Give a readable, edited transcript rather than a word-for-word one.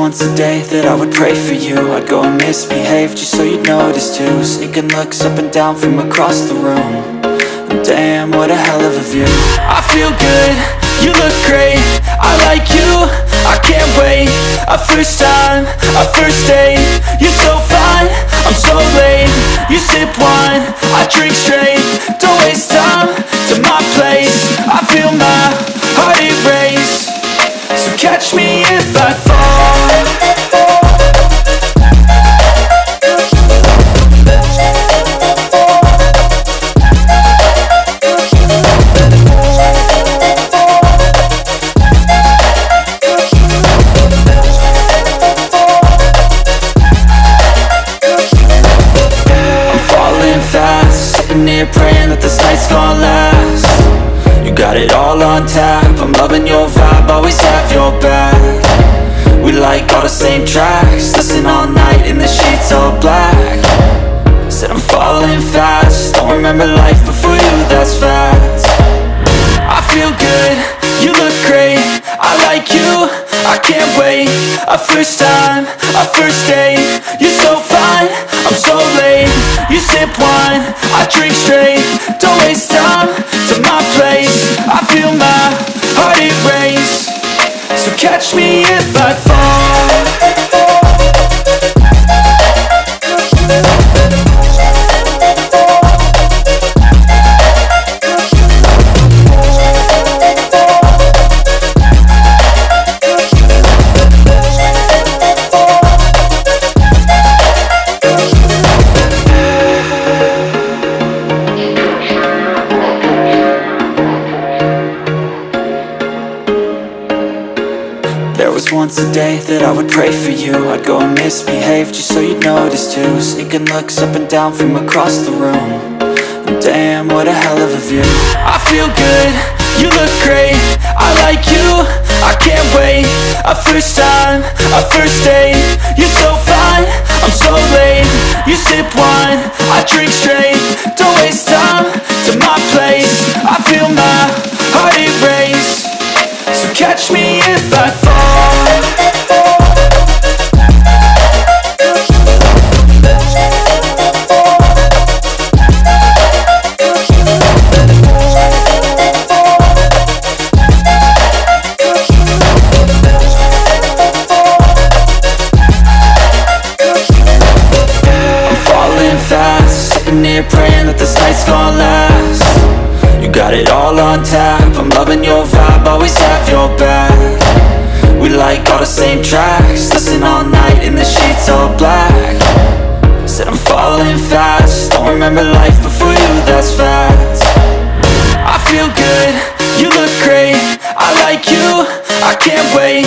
once a day that I would pray for you. I'd go and misbehave just so you'd notice too. Sneaking looks up and down from across the room. And damn, what a hell of a view. I feel good, you look great, I like you, I can't wait. A first time, a first date, you're so fine, I'm so late. You sip wine, I drink straight, don't waste time to my place. I feel my heart erase, so catch me if I fall. Sitting here praying that this night's gonna last. You got it all on tap, I'm loving your vibe, always have your back. We like all the same tracks, listen all night in the sheets all black. Said I'm falling fast, don't remember life before you, that's fact. I feel good, you look great, I like you, I can't wait. A first time, a first date, you're so fine, I'm so late. You sip wine, I drink straight, don't waste time to my place. I feel my heart erase, so catch me if I fall. There was once a day that I would pray for you. I'd go and misbehave just so you'd notice too. Sneaking looks up and down from across the room. And damn, what a hell of a view. I feel good, you look great, I like you, I can't wait. A first time, a first date, you're so fine, I'm so late. You sip wine, I drink straight, don't waste time to my place. I feel my heart erase, so catch me if I fall. I'm falling fast, sitting here praying that this night's gonna last. You got it all on tap, I'm loving your vibe, always have your back. We like all the same tracks, listen all night in the sheets all black. Said I'm falling fast, don't remember life before you, that's fact. I feel good, you look great, I like you, I can't wait.